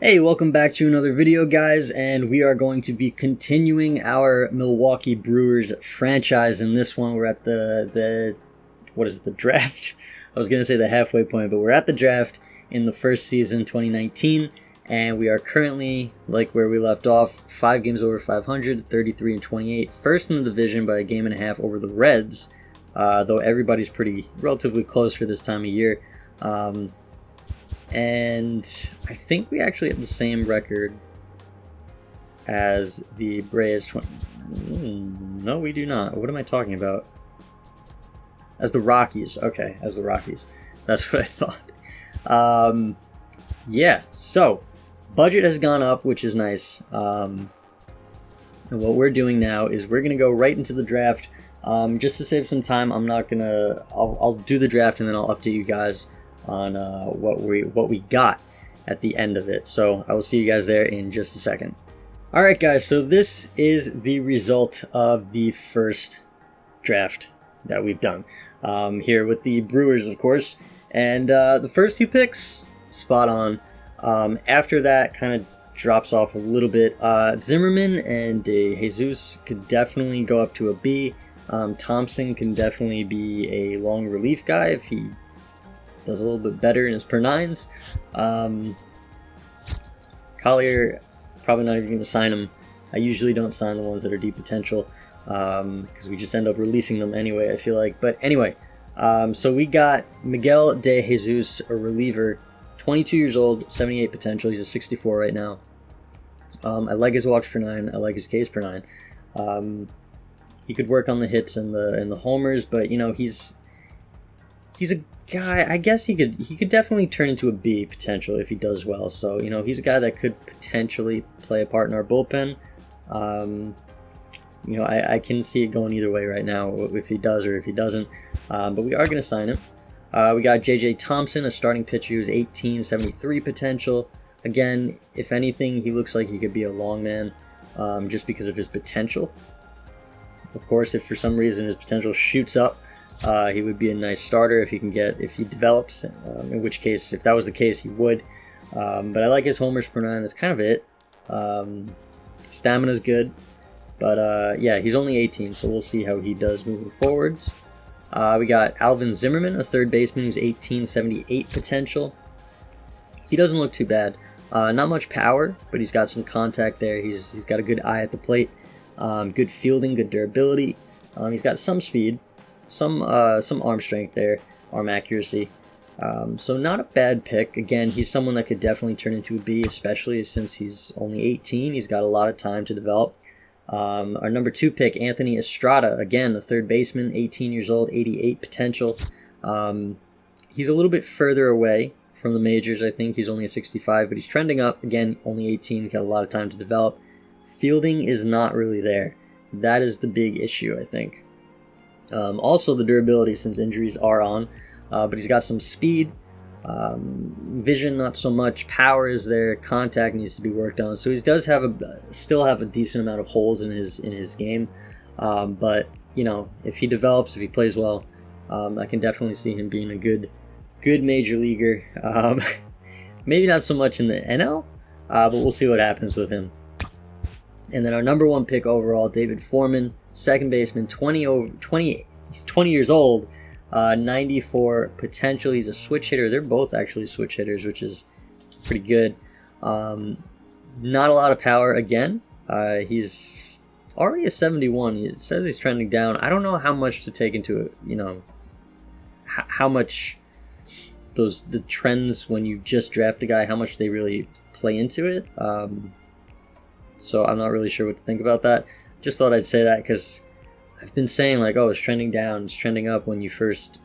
Hey, welcome back to another video, guys, and we are going to be continuing our Milwaukee Brewers franchise. In this one, we're at the draft? I was going to say the halfway point, but we're at the draft in the first season, 2019, and we are currently, like where we left off, 5 games over 500, 33-28, first in the division by a game and a half over the Reds, though everybody's relatively close for this time of year. And I think we actually have the same record as the Braves. No, we do not. What am I talking about? As the Rockies. Okay, as the Rockies. That's what I thought. Yeah, so budget has gone up, which is nice. And what we're doing now is we're going to go right into the draft. Just to save some time, I'll do the draft and then I'll update you guys on what we got at the end of it. So I will see you guys there in just a second. Alright guys, so this is the result of the first draft that we've done here with the Brewers, of course, and the first 2 picks, spot on. After that, kind of drops off a little bit. Zimmerman and De Jesus could definitely go up to a B. Thompson can definitely be a long relief guy if he does a little bit better in his per nines. Collier, probably not even going to sign him. I usually don't sign the ones that are deep potential because we just end up releasing them anyway, I feel like. But anyway, so we got Miguel De Jesus, a reliever, 22 years old, 78 potential. He's a 64 right now. I like his walks per 9. I like his Ks per 9. He could work on the hits and the homers, but you know he's a guy, I guess he could definitely turn into a B potential if he does well. So, you know, he's a guy that could potentially play a part in our bullpen. You know, I can see it going either way right now, if he does or if he doesn't. But we are going to sign him. We got J.J. Thompson, a starting pitcher who's 18, 73 potential. Again, if anything, he looks like he could be a long man just because of his potential. Of course, if for some reason his potential shoots up, he would be a nice starter if he develops, in which case, if that was the case, he would. But I like his homers per 9. That's kind of it. Stamina's good. But yeah, he's only 18, so we'll see how he does moving forwards. We got Alvin Zimmerman, a third baseman who's 18, 78 potential. He doesn't look too bad. Not much power, but he's got some contact there. He's got a good eye at the plate. Good fielding, good durability. He's got some speed. Some arm strength there, arm accuracy. So not a bad pick. Again, he's someone that could definitely turn into a B, especially since he's only 18. He's got a lot of time to develop. Our number 2 pick, Anthony Estrada, again, a third baseman, 18 years old, 88 potential. He's a little bit further away from the majors, I think. He's only a 65, but he's trending up. Again, only 18, got a lot of time to develop. Fielding is not really there. That is the big issue, I think. Also the durability, since injuries are on, but he's got some speed, vision not so much, power is there, contact needs to be worked on. So he does still have a decent amount of holes in his game, but you know, if he develops, if he plays well, I can definitely see him being a good major leaguer. Maybe not so much in the NL, but we'll see what happens with him. And then our number 1 pick overall, David Foreman, second baseman, he's 20 years old, 94 potential. He's a switch hitter. They're both actually switch hitters, which is pretty good. Not a lot of power again. He's already a 71. It says he's trending down. I don't know how much to take into it, you know, how much the trends when you just draft a guy, how much they really play into it. So I'm not really sure what to think about that. Just thought I'd say that because I've been saying like, oh, it's trending down, it's trending up when you first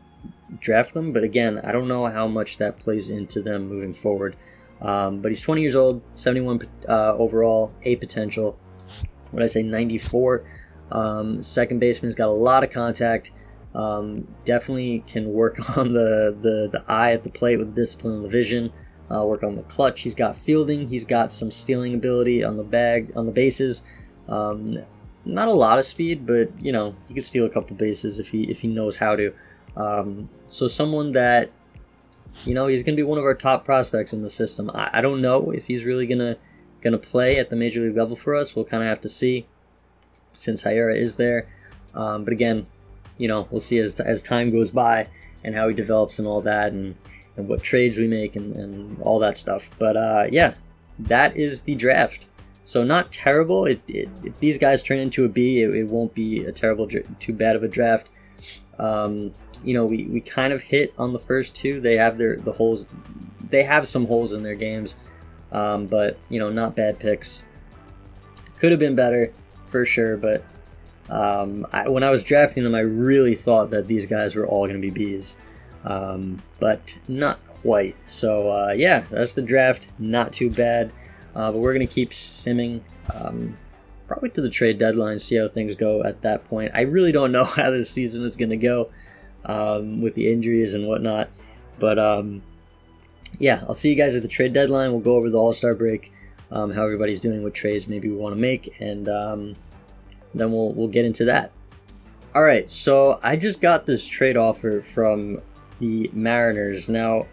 draft them. But again, I don't know how much that plays into them moving forward. But he's 20 years old, 71 overall, A potential. What did I say, 94. Second baseman's got a lot of contact. Definitely can work on the eye at the plate with discipline and the vision. Work on the clutch. He's got fielding. He's got some stealing ability on the bases. Not a lot of speed, but you know, he could steal a couple bases if he knows how to. So someone that he's going to be one of our top prospects in the system. I don't know if he's really gonna play at the major league level for us. We'll kind of have to see, since Higuera is there. But again, we'll see as time goes by and how he develops and all that, and what trades we make and all that stuff. But yeah, that is the draft. So not terrible. If these guys turn into a B, it won't be a too bad of a draft. We kind of hit on the first two. They have the holes. They have some holes in their games, but not bad picks. Could have been better for sure, but when I was drafting them, I really thought that these guys were all going to be Bs, but not quite. So yeah, that's the draft. Not too bad. But we're going to keep simming probably to the trade deadline, see how things go at that point. I really don't know how this season is going to go with the injuries and whatnot. But yeah, I'll see you guys at the trade deadline. We'll go over the All-Star break, how everybody's doing, what trades maybe we want to make, and then we'll get into that. All right, so I just got this trade offer from the Mariners. Now,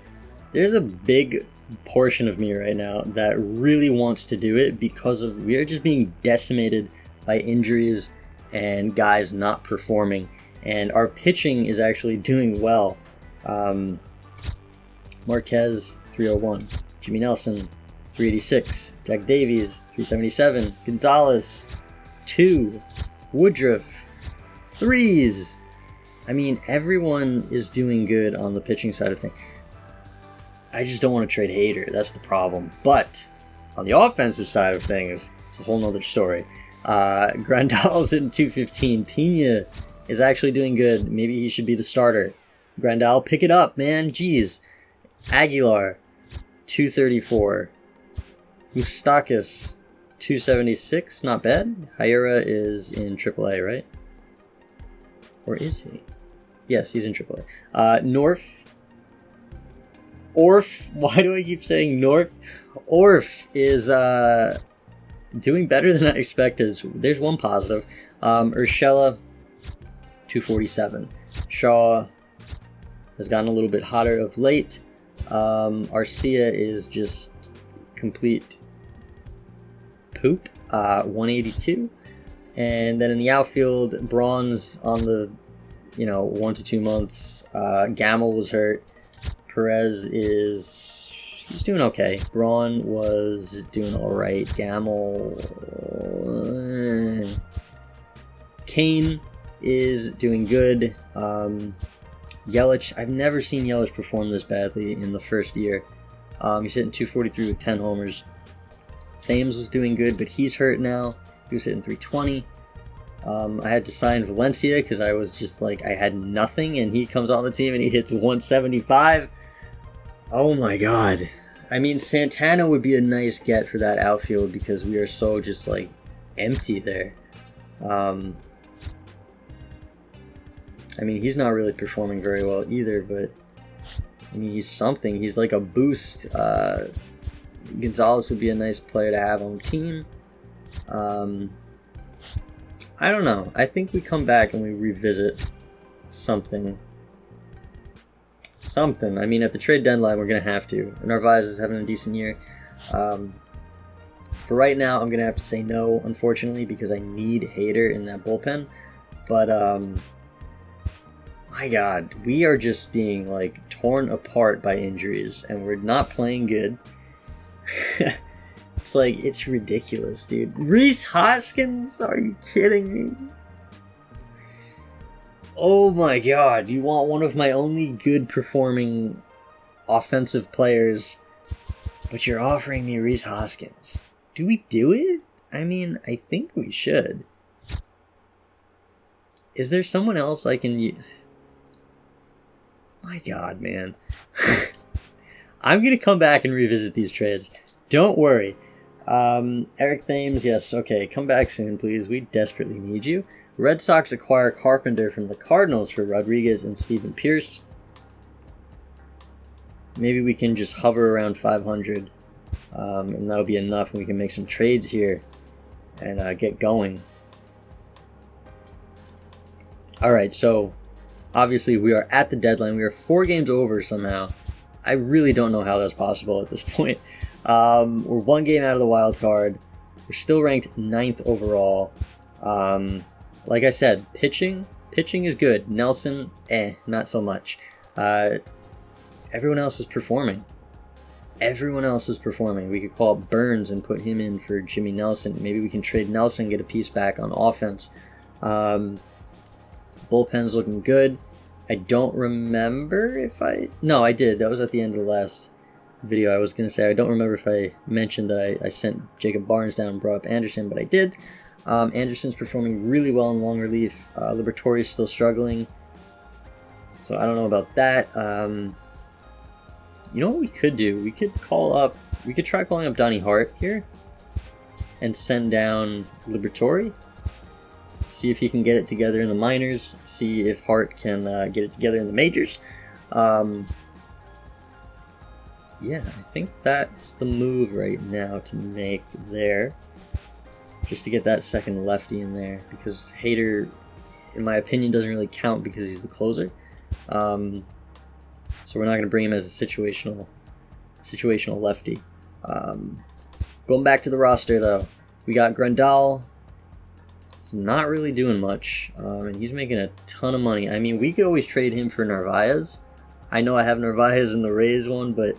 there's a big portion of me right now that really wants to do it because we are just being decimated by injuries and guys not performing, and our pitching is actually doing well. Marquez 301, Jimmy Nelson 386, Jack Davies 377, Gonzalez 2, Woodruff 3s. I mean, everyone is doing good on the pitching side of things. I just don't want to trade Hader. That's the problem. But on the offensive side of things, it's a whole nother story. Grandal's in 215. Pena is actually doing good. Maybe he should be the starter. Grandal, pick it up, man. Jeez. Aguilar, 234. Moustakas, 276. Not bad. Higuera is in AAA, right? Or is he? Yes, he's in AAA. Orf, why do I keep saying North? Orf is doing better than I expected. There's one positive. Urshela, 247. Shaw has gotten a little bit hotter of late. Arcia is just complete poop, 182. And then in the outfield, Braun's on the 1 to 2 months. Gamel was hurt. Perez he's doing okay. Braun was doing all right. Gamel, Kane is doing good. Yelich, I've never seen Yelich perform this badly in the first year. He's hitting 243 with 10 homers. Thames was doing good, but he's hurt now. He was hitting 320. I had to sign Valencia because I was just like, I had nothing, and he comes on the team and he hits 175. Oh my god. I mean, Santana would be a nice get for that outfield because we are so just like empty there. I mean, he's not really performing very well either, but I mean, he's something. He's like a boost. Gonzalez would be a nice player to have on the team. I don't know. I think we come back and we revisit something. I mean, at the trade deadline, we're going to have to. Narvaez is having a decent year. For right now, I'm going to have to say no, unfortunately, because I need Hader in that bullpen. But, my God, we are just being, like, torn apart by injuries, and we're not playing good. It's like, it's ridiculous, dude. Rhys Hoskins? Are you kidding me? Oh my god, you want one of my only good performing offensive players, but you're offering me Rhys Hoskins. Do we do it? I mean, I think we should. Is there someone else I can use? My god, man. I'm going to come back and revisit these trades. Don't worry. Eric Thames, yes, okay, come back soon, please. We desperately need you. Red Sox acquire Carpenter from the Cardinals for Rodriguez and Steven Pierce. Maybe we can just hover around 500, and that'll be enough, and we can make some trades here and get going. Alright, so obviously we are at the deadline. We are 4 games over somehow. I really don't know how that's possible at this point. We're one game out of the wild card. We're still ranked 9th overall. Like I said, pitching is good. Nelson, not so much. Everyone else is performing. We could call up Burns and put him in for Jimmy Nelson. Maybe we can trade Nelson, get a piece back on offense. Bullpen's looking good. I don't remember if No, I did. That was at the end of the last video. I was going to say, I don't remember if I mentioned that I sent Jacob Barnes down and brought up Anderson, but I did. Anderson's performing really well in long relief. Liberatore's still struggling. So I don't know about that. You know what we could do? We could try calling up Donnie Hart here and send down Liberatore. See if he can get it together in the minors. See if Hart can get it together in the majors. Yeah, I think that's the move right now to make there. Just to get that second lefty in there. Because Hader, in my opinion, doesn't really count because he's the closer. So we're not going to bring him as a situational lefty. Going back to the roster, though. We got Grandal. It's not really doing much. And he's making a ton of money. I mean, we could always trade him for Narvaez. I know I have Narvaez in the Rays one, but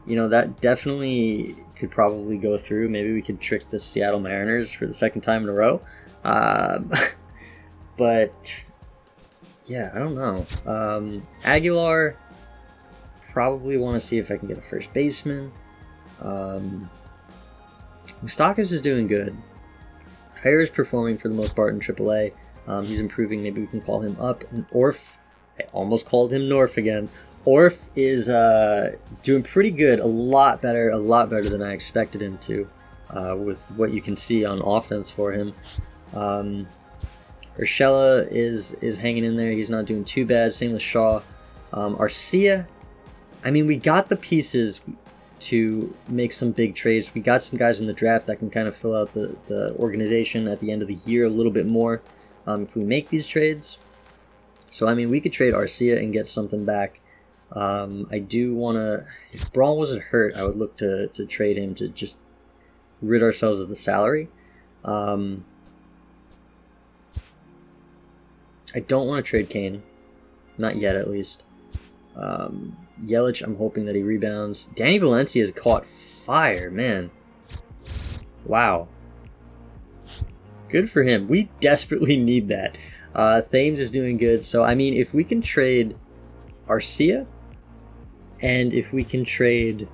you know, that definitely could probably go through. Maybe we could trick the Seattle Mariners for the second time in a row. But yeah, I don't know. Aguilar, probably want to see if I can get a first baseman. Moustakas is doing good. Jair is performing for the most part in AAA. He's improving. Maybe we can call him up. And Orf, I almost called him Norf again. Orf is doing pretty good, a lot better than I expected him to, with what you can see on offense for him. Urshela is hanging in there. He's not doing too bad. Same with Shaw. Arcia, I mean, we got the pieces to make some big trades. We got some guys in the draft that can kind of fill out the organization at the end of the year a little bit more if we make these trades. So, I mean, we could trade Arcia and get something back. I do want to, if Braun wasn't hurt, I would look to trade him to just rid ourselves of the salary. I don't want to trade Kane. Not yet, at least. Yelich, I'm hoping that he rebounds. Danny Valencia has caught fire, man. Wow. Good for him. We desperately need that. Thames is doing good. So, I mean, if we can trade Arcia, and if we can trade,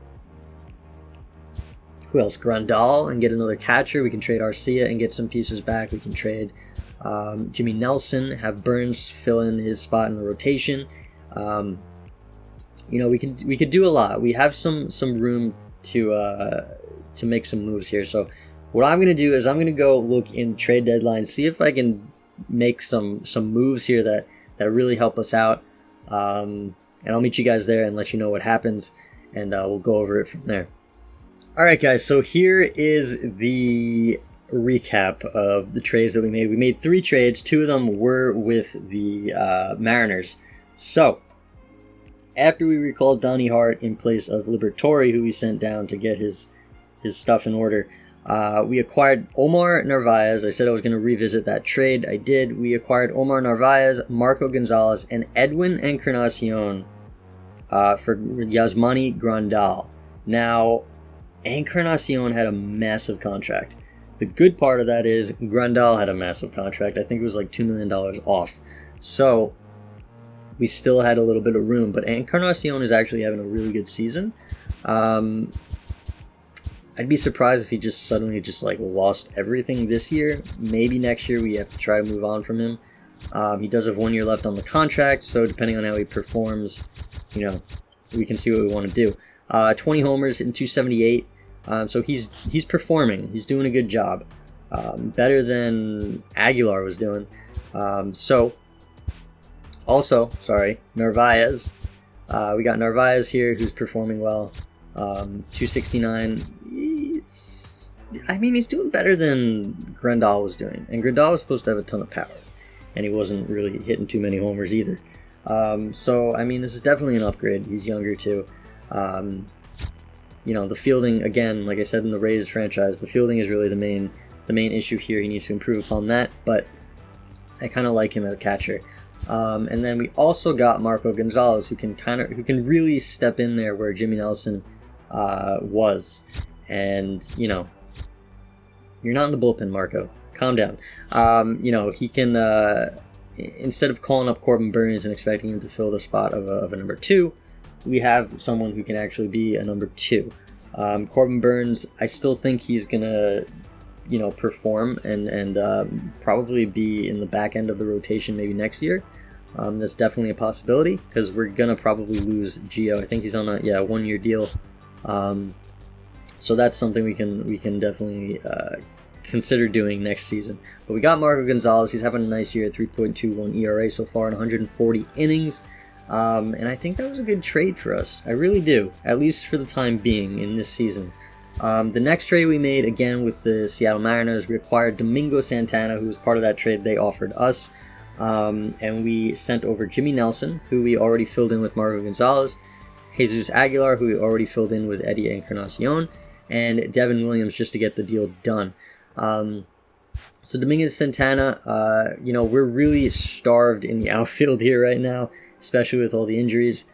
who else? Grandal and get another catcher. We can trade Arcia and get some pieces back. We can trade Jimmy Nelson, have Burns fill in his spot in the rotation. You know, we could do a lot. We have some room to make some moves here. So what I'm gonna do is I'm gonna go look in trade deadline, see if I can make some moves here that really help us out. And I'll meet you guys there and let you know what happens, and we'll go over it from there. Alright guys, so here is the recap of the trades that we made. We made 3 trades. 2 of them were with the Mariners. So, after we recalled Donnie Hart in place of Liberatore, who we sent down to get his stuff in order, we acquired Omar Narvaez. I said I was going to revisit that trade. I did. We acquired Omar Narvaez, Marco Gonzalez, and Edwin Encarnacion for Yasmani Grandal. Now, Encarnacion had a massive contract. The good part of that is Grandal had a massive contract. I think it was like $2 million off. So, we still had a little bit of room. But Encarnacion is actually having a really good season. I'd be surprised if he just suddenly like lost everything this year. Maybe next year we have to try to move on from him. He does have 1 year left on the contract, so depending on how he performs, you know, we can see what we want to do. 20 homers in 278. So he's performing. He's doing a good job. Better than Aguilar was doing. Narvaez. We got Narvaez here, who's performing well. 269. He's doing better than Grandal was doing. And Grandal was supposed to have a ton of power. And he wasn't really hitting too many homers either. So, I mean, this is definitely an upgrade. He's younger, too. The fielding, again, like I said in the Rays franchise, the fielding is really the main issue here. He needs to improve upon that, but I kind of like him as a catcher. And then we also got Marco Gonzalez, who can really step in there where Jimmy Nelson was. And you're not in the bullpen, Marco. Calm down. He can instead of calling up Corbin Burns and expecting him to fill the spot of a number 2, we have someone who can actually be a number 2. Corbin Burns, I still think he's gonna perform and probably be in the back end of the rotation maybe next year. That's definitely a possibility because we're gonna probably lose Gio. I think he's on a 1-year deal. So that's something we can definitely consider doing next season. But we got Marco Gonzalez. He's having a nice year, 3.21 ERA so far in 140 innings. And I think that was a good trade for us. I really do, at least for the time being in this season. The next trade we made, again with the Seattle Mariners, we acquired Domingo Santana, who was part of that trade they offered us. And we sent over Jimmy Nelson, who we already filled in with Marco Gonzalez, Jesus Aguilar, who we already filled in with Eddie Encarnacion, and Devin Williams just to get the deal done. So Domingo Santana, we're really starved in the outfield here right now, especially with all the injuries.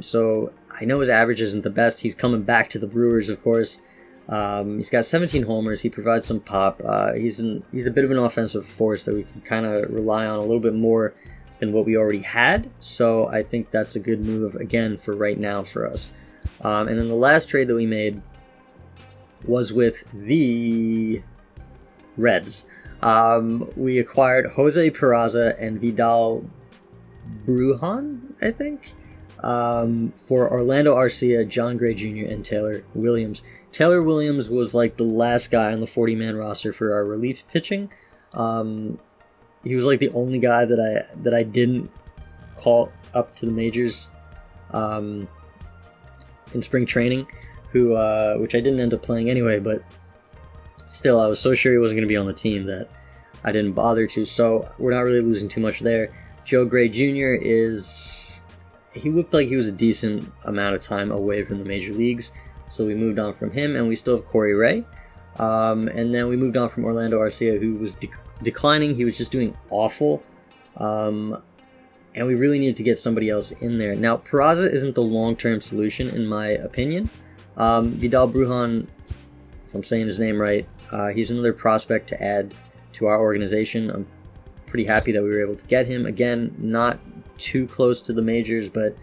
So I know his average isn't the best. He's coming back to the Brewers, of course. He's got 17 homers. He provides some pop. He's a bit of an offensive force that we can kind of rely on a little bit more than what we already had. So I think that's a good move, again, for right now for us. And then the last trade that we made was with the Reds. We acquired Jose Peraza and Vidal Brujan, I think, for Orlando Arcia, John Gray Jr., and Taylor Williams. Taylor Williams was like the last guy on the 40-man roster for our relief pitching. He was like the only guy that I didn't call up to the majors in spring training, which I didn't end up playing anyway, but still, I was so sure he wasn't going to be on the team that I didn't bother to, so we're not really losing too much there. Joe Gray Jr. he looked like he was a decent amount of time away from the major leagues, so we moved on from him, and we still have Corey Ray. And then we moved on from Orlando Arcia, who was declining. He was just doing awful, and we really needed to get somebody else in there. Now, Peraza isn't the long-term solution, in my opinion. Vidal Brujan, if I'm saying his name right, he's another prospect to add to our organization. I'm pretty happy that we were able to get him. Again, not too close to the majors, but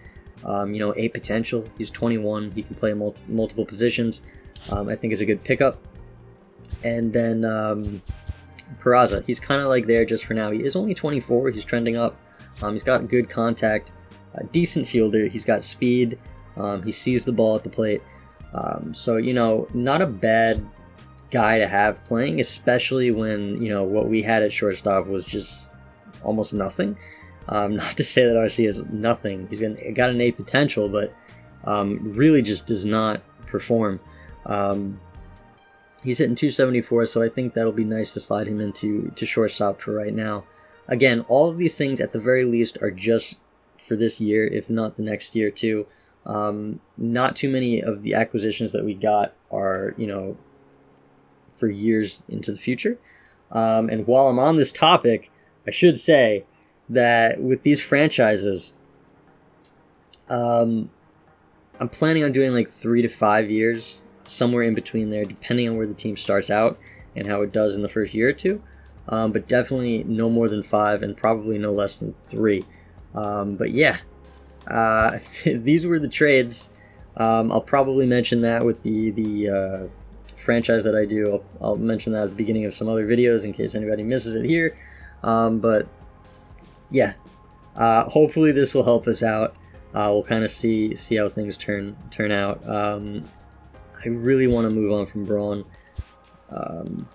a potential. He's 21. He can play multiple positions. I think is a good pickup. And then Peraza, he's kind of like there just for now. He is only 24. He's trending up. He's got good contact, a decent fielder. He's got speed. He sees the ball at the plate. So, not a bad guy to have playing, especially when, what we had at shortstop was just almost nothing. Not to say that RC is nothing. He's got an A potential, but really just does not perform. He's hitting 274, so I think that'll be nice to slide him into shortstop for right now. Again, all of these things at the very least are just for this year, if not the next year too. Not too many of the acquisitions that we got are, for years into the future. And while I'm on this topic, I should say that with these franchises, I'm planning on doing like 3 to 5 years, somewhere in between there, depending on where the team starts out and how it does in the first year or two. But definitely no more than 5 and probably no less than 3. But yeah, these were the trades. I'll probably mention that with the franchise that I do. I'll mention that at the beginning of some other videos in case anybody misses it here. But yeah, hopefully this will help us out. We'll kind of see how things turn out. I really want to move on from Braun. And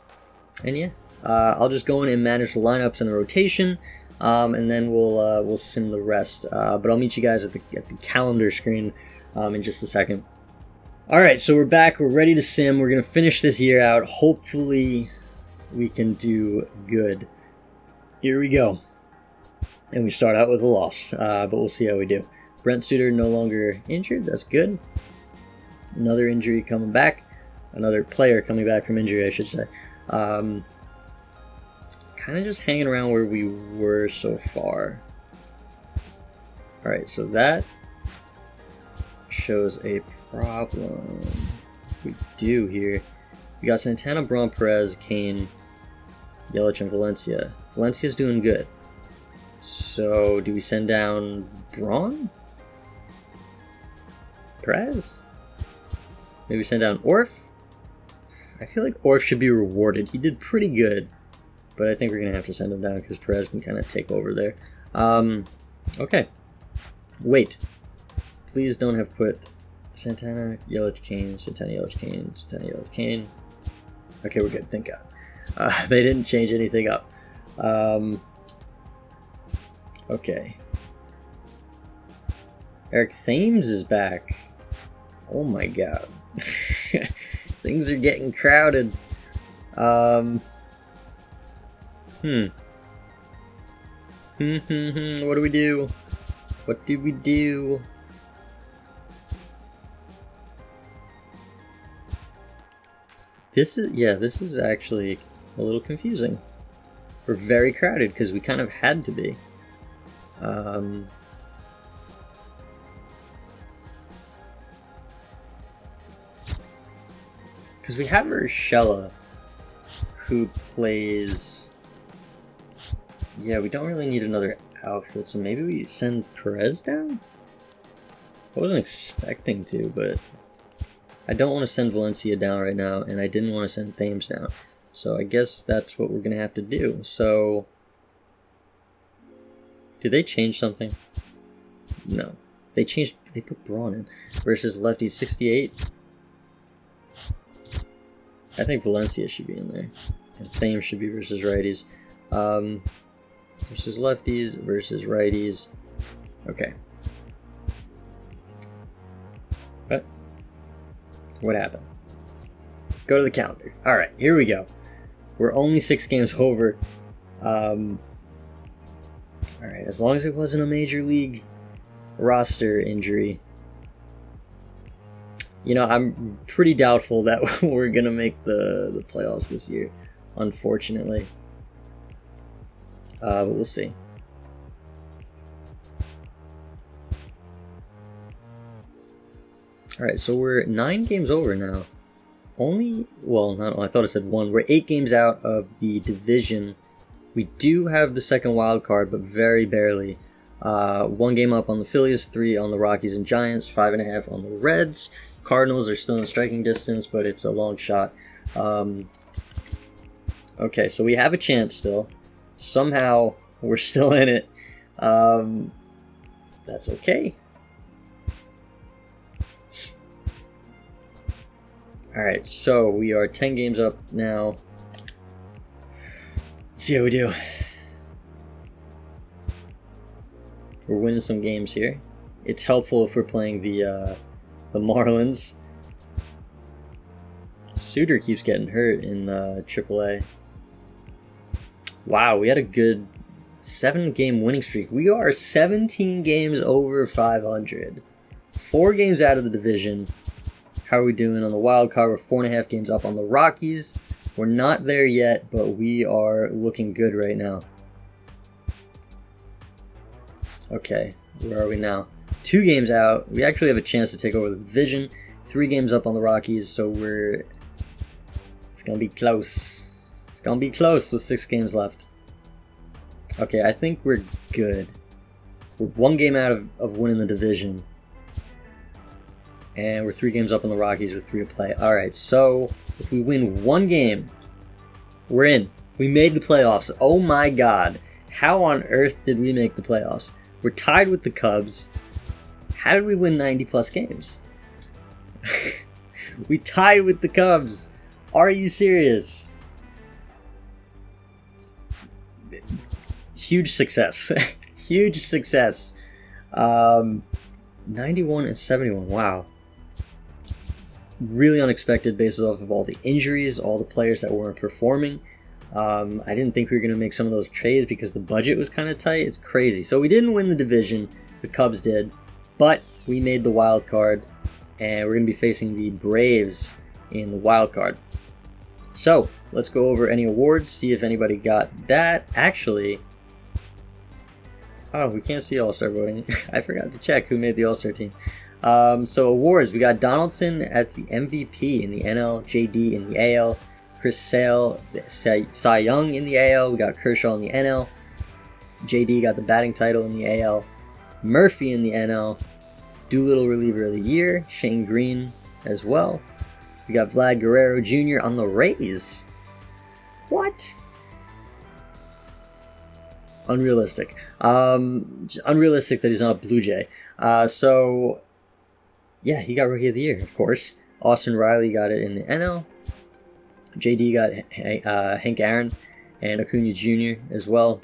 yeah, I'll just go in and manage the lineups and the rotation. And then we'll sim the rest. But I'll meet you guys at the calendar screen in just a second. All right, so we're back. We're ready to sim. We're gonna finish this year out. Hopefully, we can do good. Here we go. And we start out with a loss, but we'll see how we do. Brent Suter no longer injured. That's good. another injury coming back, another player coming back from injury, I should say. Kind of just hanging around where we were so far. Alright, so that shows a problem. We do here. We got Santana, Braun, Perez, Kane, Yelich, and Valencia. Valencia's doing good. So, do we send down Braun? Perez? Maybe send down Orf? I feel like Orf should be rewarded. He did pretty good. But I think we're going to have to send him down because Perez can kind of take over there. Okay. Wait. Please don't have put Santana, Yelich, Kane, Santana, Yelich, Kane, Santana, Yelich, Kane. Okay, we're good. Thank God. They didn't change anything up. Okay. Eric Thames is back. Oh my God. Things are getting crowded. What do we do? What do we do? This is actually a little confusing. We're very crowded because we kind of had to be. Because we have Urshela, who plays... Yeah, we don't really need another outfield, so maybe we send Perez down? I wasn't expecting to, but... I don't want to send Valencia down right now, and I didn't want to send Thames down. So I guess that's what we're going to have to do. So... Did they change something? No. They put Braun in. Versus lefties 68. I think Valencia should be in there. And Thames should be versus righties. Versus lefties, versus righties. Okay. What happened? Go to the calendar. Alright, here we go. We're only 6 games over. Alright, as long as it wasn't a major league roster injury. You know, I'm pretty doubtful that we're going to make the playoffs this year, unfortunately. But we'll see. Alright, so we're 9 games over now. I thought it said 1. We're 8 games out of the division. We do have the second wild card, but very barely. 1 game up on the Phillies, 3 on the Rockies and Giants, 5.5 on the Reds. Cardinals are still in striking distance, but it's a long shot. Okay, so we have a chance still. Somehow, we're still in it. That's okay. Alright, so we are 10 games up now. Let's see how we do. We're winning some games here. It's helpful if we're playing the Marlins. Suter keeps getting hurt in AAA. Wow, we had a good 7-game winning streak. We are 17 games over 500. 4 games out of the division. How are we doing on the wild card? We're 4.5 games up on the Rockies. We're not there yet, but we are looking good right now. Okay, where are we now? 2 games out. We actually have a chance to take over the division. 3 games up on the Rockies, so it's going to be close. It's going to be close with 6 games left. Okay, I think we're good. We're 1 game out of winning the division. And we're 3 games up on the Rockies with 3 to play. Alright, so if we win 1 game, we're in. We made the playoffs. Oh my God. How on earth did we make the playoffs? We're tied with the Cubs. How did we win 90 plus games? We tied with the Cubs. Are you serious? Huge success. Huge success. 91 and 71. Wow. Really unexpected based off of all the injuries, all the players that weren't performing. I didn't think we were going to make some of those trades because the budget was kind of tight. It's crazy. So we didn't win the division. The Cubs did. But we made the wild card. and we're going to be facing the Braves in the wild card. So let's go over any awards, see if anybody got that. Actually, oh, we can't see All-Star voting. I forgot to check who made the All-Star team. So awards, we got Donaldson at the MVP in the NL, JD in the AL, Chris Sale, Cy Young in the AL, we got Kershaw in the NL, JD got the batting title in the AL, Murphy in the NL, Doolittle reliever of the year, Shane Green as well. We got Vlad Guerrero Jr. on the Rays. What? Unrealistic. Unrealistic that he's not a Blue Jay. So, yeah, he got Rookie of the Year, of course. Austin Riley got it in the NL. JD got Hank Aaron and Acuna Jr. as well.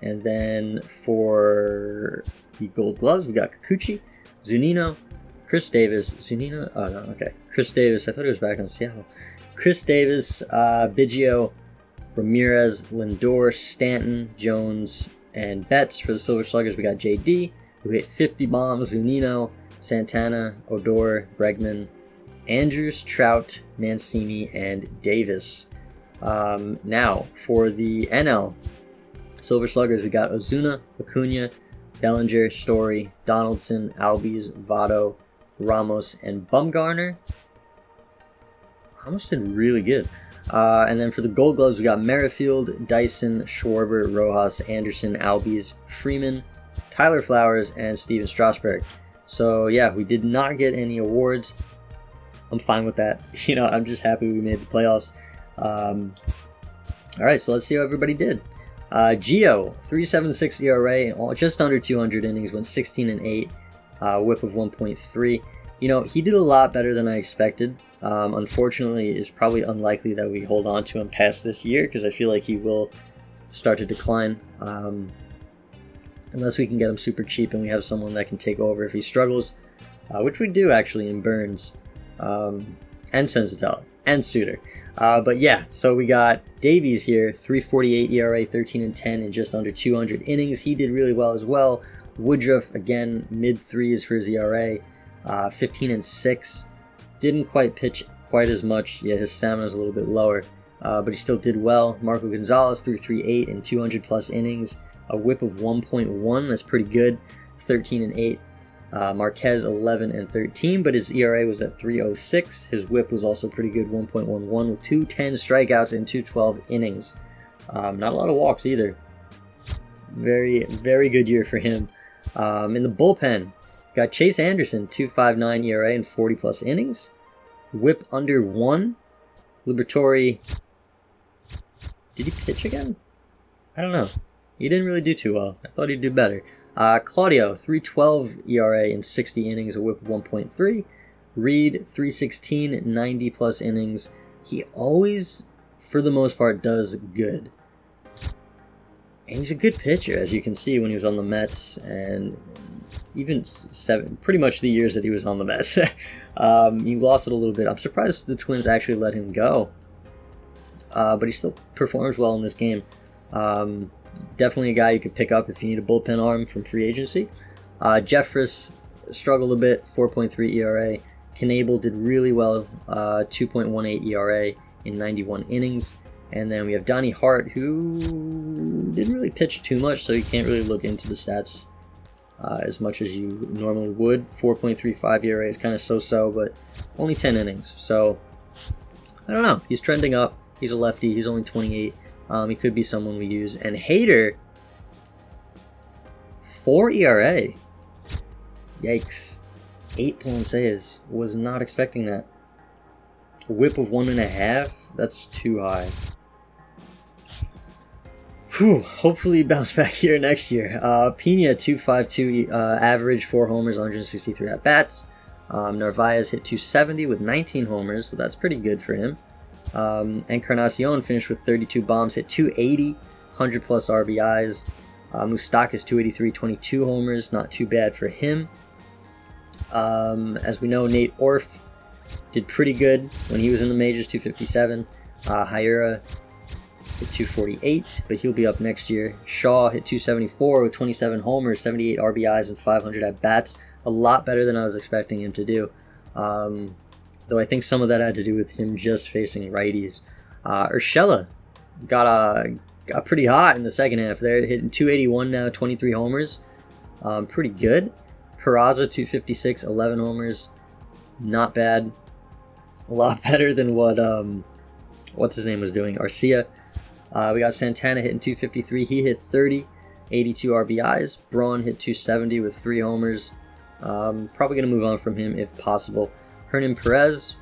And then for the Gold Gloves, we got Kikuchi, Zunino, Chris Davis. Zunino? Oh, no, okay. Chris Davis. I thought he was back on Seattle. Chris Davis, Biggio, Ramirez, Lindor, Stanton, Jones, and Betts. For the Silver Sluggers, we got JD, who hit 50 bombs, Zunino, Santana, Odor, Bregman, Andrews, Trout, Mancini, and Davis. Now, for the NL Silver Sluggers, we got Ozuna, Acuna, Bellinger, Story, Donaldson, Albies, Votto, Ramos, and Bumgarner. Ramos did really good. And then for the Gold Gloves, we got Merrifield, Dyson, Schwarber, Rojas, Anderson, Albies, Freeman, Tyler Flowers, and Steven Strasburg. So yeah, we did not get any awards. I'm fine with that. You know, I'm just happy we made the playoffs. All right, so let's see how everybody did. Gio, 3.76 ERA, just under 200 innings, went 16-8, whip of 1.3. You know, he did a lot better than I expected. Unfortunately, it's probably unlikely that we hold on to him past this year because I feel like he will start to decline unless we can get him super cheap and we have someone that can take over if he struggles, which we do actually in Burns and Senzatella and Suter. But yeah, so we got Davies here, 3.48 ERA, 13-10 in just under 200 innings. He did really well as well. Woodruff, again, mid-threes for his ERA, 15-6. Didn't quite pitch quite as much. Yeah, his stamina is a little bit lower, but he still did well. Marco Gonzalez, 3.38 in 200-plus innings, a whip of 1.1. That's pretty good, 13-8. Marquez 11-13, but his ERA was at 3.06. His whip was also pretty good, 1.11, with 210 strikeouts in 212 innings. Not a lot of walks either. Very, very good year for him. In the bullpen, got Chase Anderson, 2.59 ERA in 40-plus innings. Whip under 1. Liberatore, did he pitch again? I don't know. He didn't really do too well. I thought he'd do better. Claudio, 3.12 ERA in 60 innings, a whip of 1.3. Reed, 3.16, 90-plus innings. He always, for the most part, does good. And he's a good pitcher, as you can see when he was on the Mets, and even pretty much the years that he was on the Mets. He lost it a little bit. I'm surprised the Twins actually let him go. But he still performs well in this game. Definitely a guy you could pick up if you need a bullpen arm from free agency. Jeffress struggled a bit, 4.3 ERA. Knable did really well, 2.18 ERA in 91 innings. And then we have Donnie Hart, who didn't really pitch too much, so you can't really look into the stats as much as you normally would. 4.35 ERA is kind of so-so, but only 10 innings. So, I don't know. He's trending up. He's a lefty. He's only 28. He could be someone we use. And Hader, 4 ERA. Yikes. 8 blown saves. Was not expecting that. A whip of 1.5? That's too high. Whew. Hopefully bounce back here next year. Pena, 2.52 average, 4 homers, 163 at-bats. Narvaez hit 270 with 19 homers, so that's pretty good for him. Encarnacion finished with 32 bombs, hit 280, 100-plus RBIs. Moustakas, 283, 22 homers, not too bad for him. As we know, Nate Orf did pretty good when he was in the majors, 257. Hyura hit 248, but he'll be up next year. Shaw hit 274 with 27 homers, 78 RBIs, and 500 at-bats. A lot better than I was expecting him to do. Though I think some of that had to do with him just facing righties. Urshela got pretty hot in the second half there, hitting 281 now, 23 homers. Pretty good. Peraza 256, 11 homers. Not bad. A lot better than what what's his name was doing. Arcia. We got Santana hitting 253. He hit 30, 82 RBIs. Braun hit 270 with 3 homers. Probably going to move on from him if possible. Hernan Perez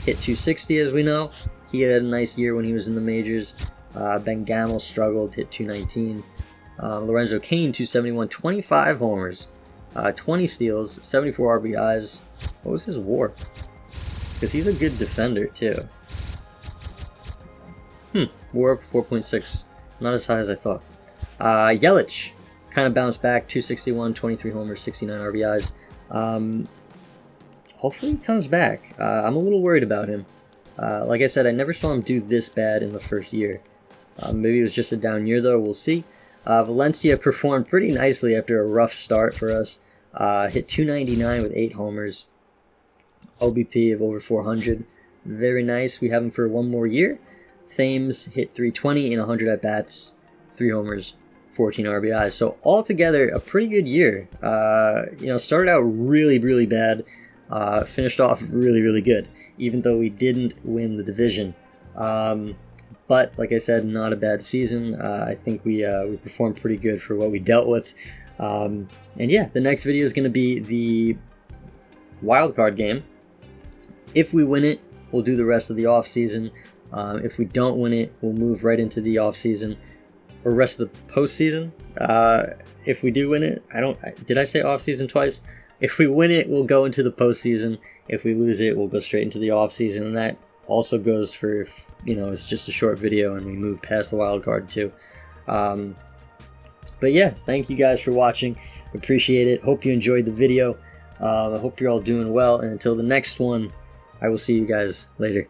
hit 260, as we know. He had a nice year when he was in the majors. Ben Gamel struggled, hit 219. Lorenzo Cain, 271, 25 homers, 20 steals, 74 RBIs. What was his WAR? Because he's a good defender, too. WAR up 4.6. Not as high as I thought. Yelich kind of bounced back, 261, 23 homers, 69 RBIs. Hopefully he comes back. I'm a little worried about him. Like I said, I never saw him do this bad in the first year. Maybe it was just a down year, though. We'll see. Valencia performed pretty nicely after a rough start for us. Hit 299 with 8 homers. OBP of over 400. Very nice. We have him for one more year. Thames hit 320 in 100 at-bats. 3 homers, 14 RBIs. So altogether, a pretty good year. Started out really, really bad. Finished off really, really good, even though we didn't win the division. But like I said, not a bad season. I think we performed pretty good for what we dealt with. And yeah, the next video is going to be the wild card game. If we win it, we'll do the rest of the off season. If we don't win it, we'll move right into the off season or rest of the postseason. If we do win it, did I say off season twice? If we win it, we'll go into the postseason. If we lose it, we'll go straight into the off season, and that also goes for if it's just a short video and we move past the wild card too. But yeah, thank you guys for watching. Appreciate it. Hope you enjoyed the video. I hope you're all doing well, and until the next one, I will see you guys later.